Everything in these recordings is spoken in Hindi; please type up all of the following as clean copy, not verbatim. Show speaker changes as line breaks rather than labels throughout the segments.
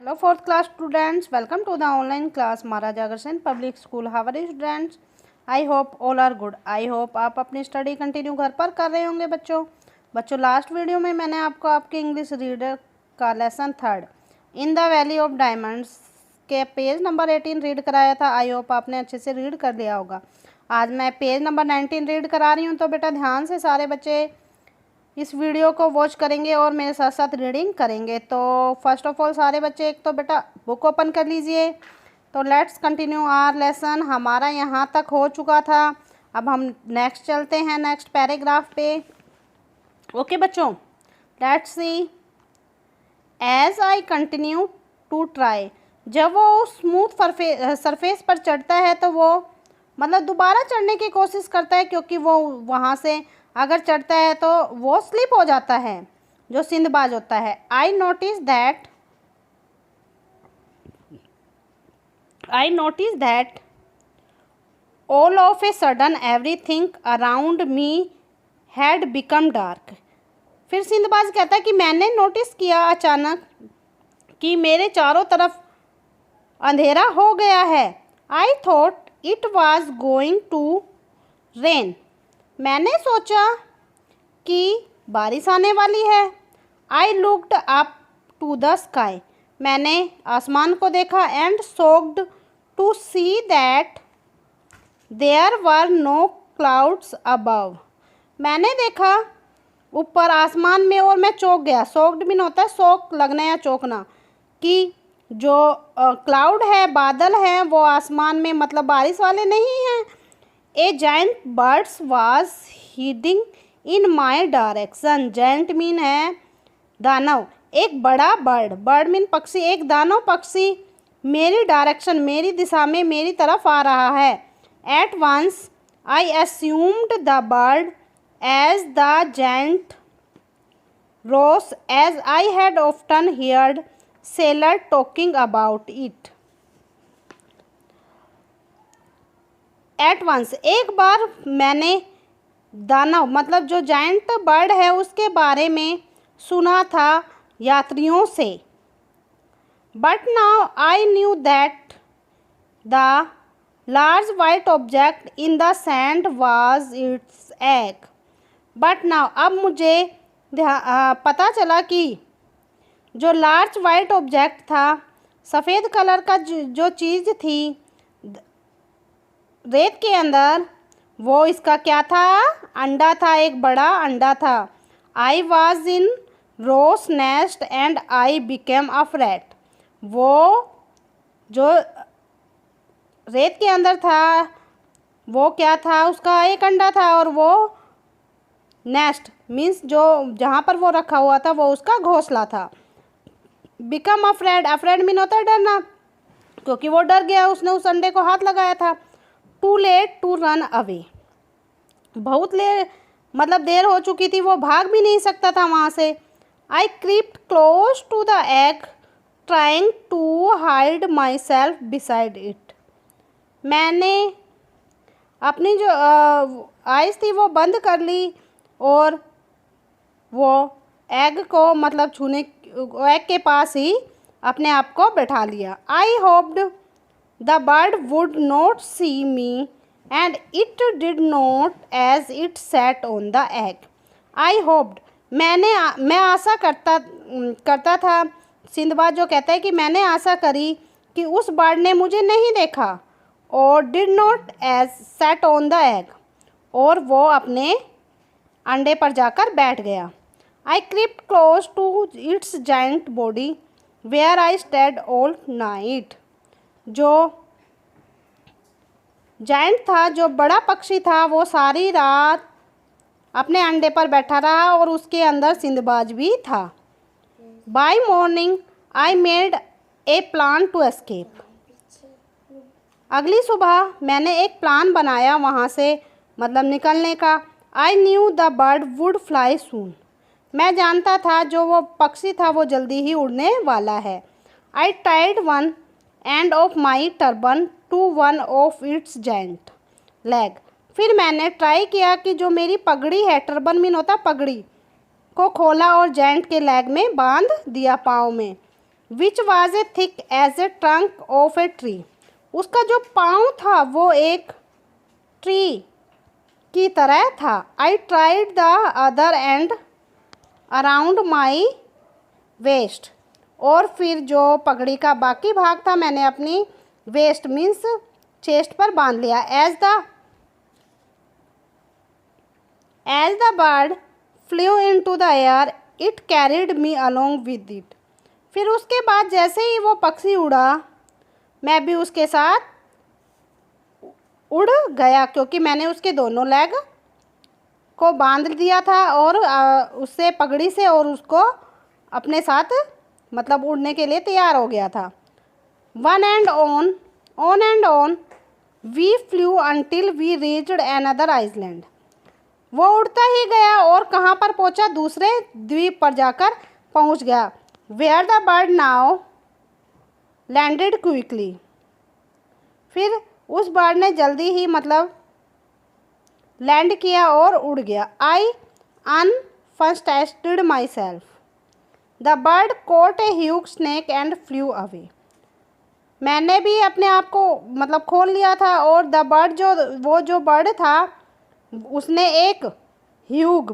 Hello fourth class students, welcome to the online class Maharaja Agharsen Public School. How are you students? I hope all are good. I hope आप अपनी स्टडी कंटिन्यू घर पर कर रहे होंगे बच्चों लास्ट वीडियो में मैंने आपको आपके इंग्लिश रीडर का lesson 3 in the valley of diamonds के पेज नंबर 18 रीड कराया था. आई होप आपने अच्छे से रीड कर लिया होगा. आज मैं पेज नंबर 19 रीड करा रही हूँ, तो बेटा ध्यान से सारे बच्चे इस वीडियो को वॉच करेंगे और मेरे साथ साथ रीडिंग करेंगे. तो फर्स्ट ऑफ ऑल सारे बच्चे एक तो बेटा बुक ओपन कर लीजिए. तो लेट्स कंटिन्यू आवर लेसन. हमारा यहाँ तक हो चुका था. अब हम नेक्स्ट चलते हैं, नेक्स्ट पैराग्राफ पे. ओके बच्चों, let's see. As I continue to try, जब वो स्मूथ सरफेस पर चढ़ता है तो वो मतलब दोबारा चढ़ने की कोशिश करता है, क्योंकि वो वहाँ से अगर चढ़ता है तो वो स्लिप हो जाता है, जो सिंदबाज होता है. I notice that all of a sudden everything around me had become dark. फिर सिंदबाज कहता है कि मैंने नोटिस किया अचानक कि मेरे चारों तरफ अंधेरा हो गया है. I thought it was going to rain, मैंने सोचा कि बारिश आने वाली है. I looked up to the sky, मैंने आसमान को देखा. And shocked to see that there were no clouds above, मैंने देखा ऊपर आसमान में और मैं चौंक गया. शॉक्ड भी होता है शौक लगना या चौंकना, कि जो क्लाउड है, बादल हैं, वो आसमान में मतलब बारिश वाले नहीं हैं. A giant birds was heading in my direction. Giant mean है दानव. एक बड़ा बर्ड मीन पक्षी, एक दानव पक्षी मेरी डायरेक्शन, मेरी दिशा में मेरी तरफ आ रहा है. At once I assumed the bird as the giant roc, as I had often heard sailor talking about it. At once, एक बार मैंने दानव मतलब जो जायंट बर्ड है उसके बारे में सुना था यात्रियों से. But now I knew that the large white object in the sand was it's egg. But now, अब मुझे पता चला कि जो लार्ज वाइट ऑब्जेक्ट था, सफ़ेद कलर का जो चीज़ थी रेत के अंदर, वो इसका क्या था? अंडा था, एक बड़ा अंडा था. I was in roc's nest and I became afraid. वो जो रेत के अंदर था वो क्या था? उसका एक अंडा था, और वो नेस्ट मीन्स जो जहाँ पर वो रखा हुआ था वो उसका घोंसला था. बिकम अफ्रेड, अफ्रेड मीन होता है डरना, क्योंकि वो डर गया, उसने उस अंडे को हाथ लगाया था. Too late to run away, बहुत मतलब देर हो चुकी थी, वो भाग भी नहीं सकता था वहाँ से. I crept close to the egg trying to hide myself beside it. मैंने अपनी जो आइज़ थी वो बंद कर ली और वो एग को मतलब छूने, एग के पास ही अपने आप को बैठा लिया. आई hoped the bird would not see me and it did not as it sat on the egg. I hoped, मैं आशा करता था. सिंदबाद जो कहता है कि मैंने आशा करी कि उस बर्ड ने मुझे नहीं देखा, और did not as sat on the egg, और वो अपने अंडे पर जाकर बैठ गया. I crept close to its giant body where I stayed all night. जो जायंट था, जो बड़ा पक्षी था, वो सारी रात अपने अंडे पर बैठा रहा और उसके अंदर सिंदबाज भी था. By morning I made a plan to escape. अगली सुबह मैंने एक प्लान बनाया वहाँ से मतलब निकलने का. I knew the bird would fly soon, मैं जानता था जो वो पक्षी था वो जल्दी ही उड़ने वाला है. I tied one end of my turban to one of its giant leg. फिर मैंने ट्राई किया कि जो मेरी पगड़ी है, टर्बन मीन होता पगड़ी, को खोला और जाइंट के लेग में बांध दिया, पाँव में. Which was a thick as a trunk of a tree. उसका जो पाँव था वो एक ट्री की तरह था। I tried the other and around my waste. और फिर जो पगड़ी का बाकी भाग था मैंने अपनी वेस्ट मीन्स चेस्ट पर बांध लिया। As the bird flew into the air it carried me along with it. फिर उसके बाद जैसे ही वो पक्षी उड़ा मैं भी उसके साथ उड़ गया, क्योंकि मैंने उसके दोनों लेग को बांध दिया था और उससे पगड़ी से, और उसको अपने साथ मतलब उड़ने के लिए तैयार हो गया था। On and on and on we flew until we reached another island. वो उड़ता ही गया और कहाँ पर पहुँचा, दूसरे द्वीप पर जाकर पहुँच गया। Where the bird now landed quickly. फिर उस बर्ड ने जल्दी ही मतलब लैंड किया और उड़ गया। I unfastened myself. The bird caught a huge snake and flew away. मैंने भी अपने आप को मतलब खोल लिया था और द बर्ड जो बर्ड था उसने एक ह्यूग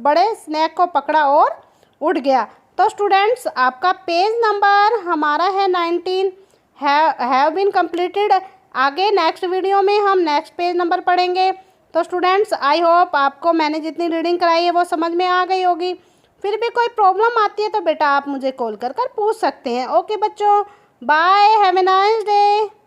बड़े स्नैक को पकड़ा और उड़ गया। तो स्टूडेंट्स आपका पेज नंबर हमारा है 19 हैव बीन कंप्लीटेड। आगे नेक्स्ट वीडियो में हम नेक्स्ट पेज नंबर पढ़ेंगे। तो स्टूडेंट्स आई होप आपको मैंने जितनी रीडिंग कराई है वो समझ में आ गई होगी। फिर भी कोई प्रॉब्लम आती है तो बेटा आप मुझे कॉल कर पूछ सकते हैं। ओके बच्चों, bye, have a nice day.